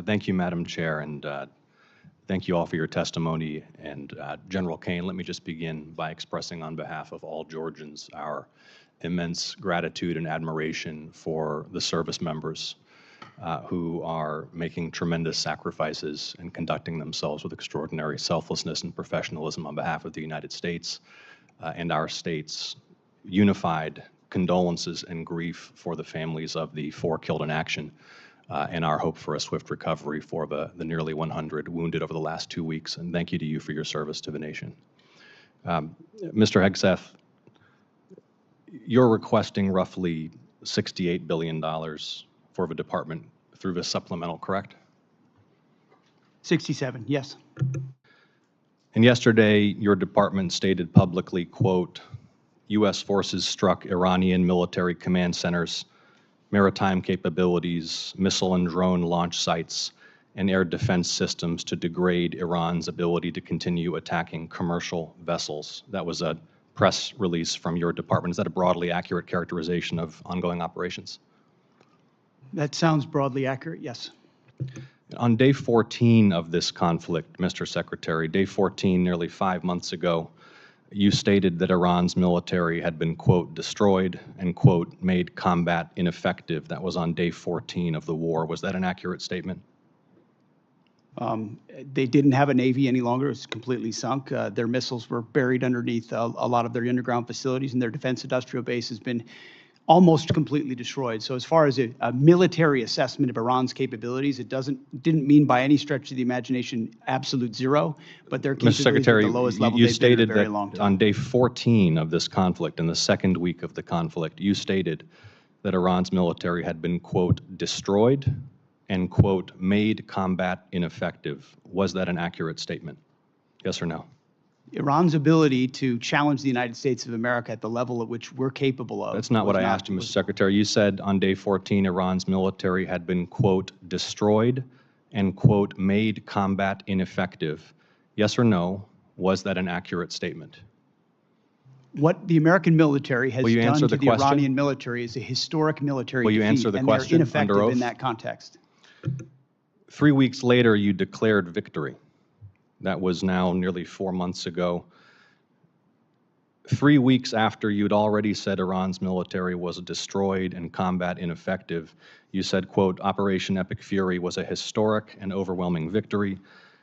Thank you, Madam Chair, and thank you all for your testimony. And General Kane, let me just begin by expressing on behalf of all Georgians our immense gratitude and admiration for the service members who are making tremendous sacrifices and conducting themselves with extraordinary selflessness and professionalism on behalf of the United States and our states. Unified condolences and grief for the families of the 4 killed in action, and our hope for a swift recovery for the nearly 100 wounded over the last 2 weeks. And thank you to you for your service to the nation. Mr. Hegseth, you're requesting roughly $68 billion for the department through this supplemental, correct? 67, yes. And yesterday, your department stated publicly, quote, U.S. forces struck Iranian military command centers, maritime capabilities, missile and drone launch sites, and air defense systems to degrade Iran's ability to continue attacking commercial vessels. That was a press release from your department. Is that a broadly accurate characterization of ongoing operations? That sounds broadly accurate, yes. On day 14 of this conflict, Mr. Secretary, day 14, nearly 5 months ago, you stated that Iran's military had been, quote, destroyed and, quote, made combat ineffective. That was on day 14 of the war. Was that an accurate statement? They didn't have a Navy any longer. It was completely sunk. Their missiles were buried underneath a lot of their underground facilities, and their defense industrial base has been almost completely destroyed. So as far as a military assessment of Iran's capabilities, it didn't mean by any stretch of the imagination absolute zero, but their capabilities at the lowest level they've been in a very long time. On day 14 of this conflict, in the second week of the conflict, you stated that Iran's military had been, quote, destroyed and, quote, made combat ineffective. Was that an accurate statement? Yes or no? Iran's ability to challenge the United States of America at the level at which we're capable of. That's not what I asked you, Mr. Secretary. You said on day 14, Iran's military had been, quote, destroyed and, quote, made combat ineffective. Yes or no, was that an accurate statement? What the American military has done to the question? Iranian military is a historic military Will you defeat, answer the and question they're ineffective under oath? in that context. 3 weeks later, you declared victory. That was now nearly 4 months ago. 3 weeks after you'd already said Iran's military was destroyed and combat ineffective, you said, quote, Operation Epic Fury was a historic and overwhelming victory.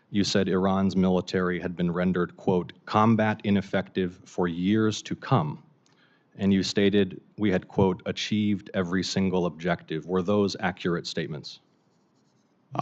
You said Iran's military had been rendered, quote, combat ineffective for years to come. And you stated we had, quote, achieved every single objective. Were those accurate statements?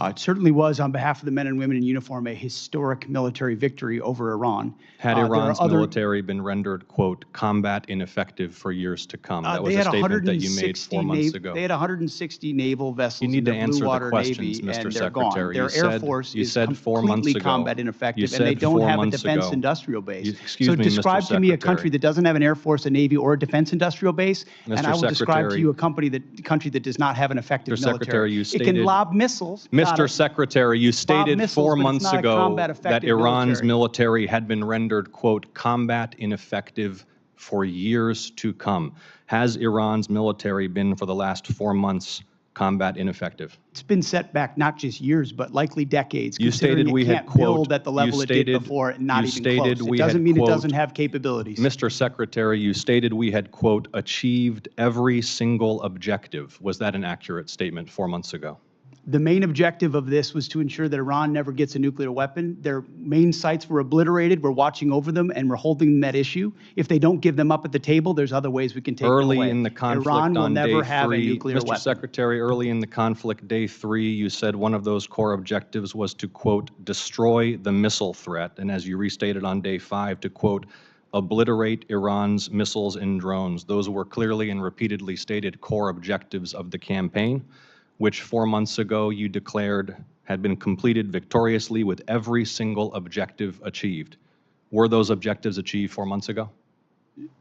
It certainly was, on behalf of the men and women in uniform, a historic military victory over Iran. Had Iran's military been rendered, quote, combat ineffective for years to come? That was a statement that you made 4 months ago. They had 160 naval vessels. You need to answer the questions, Navy, Mr. and Secretary. Their Air Force is completely combat ineffective, and they don't have a defense industrial base. So describe to me a country that doesn't have an Air Force, a Navy, or a defense industrial base, and I will describe to you a country that does not have an effective military. It can lob missiles. Mr. Secretary, you stated 4 months ago that Iran's military had been rendered, quote, combat ineffective for years to come. Has Iran's military been, for the last 4 months, combat ineffective? It's been set back not just years, but likely decades. You stated we had, quote, build at the level it did before, and not even close. It doesn't mean it doesn't have capabilities. Mr. Secretary, you stated we had, quote, achieved every single objective. Was that an accurate statement 4 months ago? The main objective of this was to ensure that Iran never gets a nuclear weapon. Their main sites were obliterated. We're watching over them, and we're holding them at issue. If they don't give them up at the table, there's other ways we can take them away. Early in the conflict Iran will on never day have a 3, nuclear Mr. weapon. Secretary, early in the conflict, day 3, you said one of those core objectives was to, quote, destroy the missile threat, and as you restated on day 5, to, quote, obliterate Iran's missiles and drones. Those were clearly and repeatedly stated core objectives of the campaign, which 4 months ago you declared had been completed victoriously with every single objective achieved. Were those objectives achieved 4 months ago?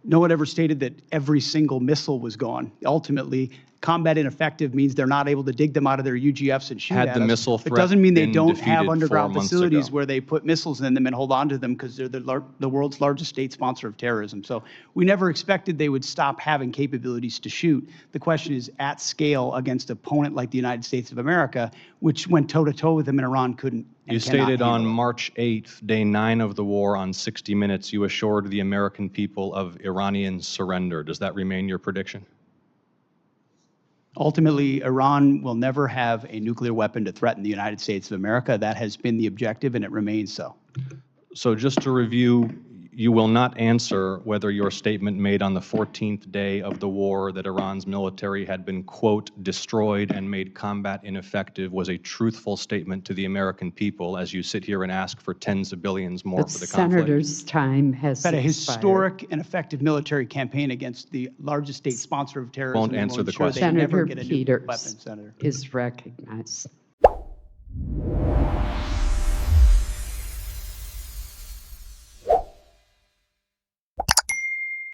No one ever stated that every single missile was gone. Ultimately, combat ineffective means they're not able to dig them out of their UGFs and shoot Had at the us. missile It threat doesn't mean they been don't defeated have 4 underground months facilities ago? where they put missiles in them and hold on to them because they're the world's largest state sponsor of terrorism. So we never expected they would stop having capabilities to shoot. The question is at scale against an opponent like the United States of America, which went toe-to-toe with them and Iran couldn't. And You cannot stated on handle it. March 8th, day 9 of the war, on 60 Minutes, you assured the American people of Iranian surrender. Does that remain your prediction? Ultimately, Iran will never have a nuclear weapon to threaten the United States of America. That has been the objective, and it remains so. So just to review, you will not answer whether your statement made on the 14th day of the war that Iran's military had been, quote, destroyed and made combat ineffective was a truthful statement to the American people as you sit here and ask for tens of billions more The for the conflict? senator's time has But a expired. historic and effective military campaign against the largest state sponsor of terrorism. Won't and answer will the ensure question. they never Senator get a nuclear weapon, Peters Senator. is recognized.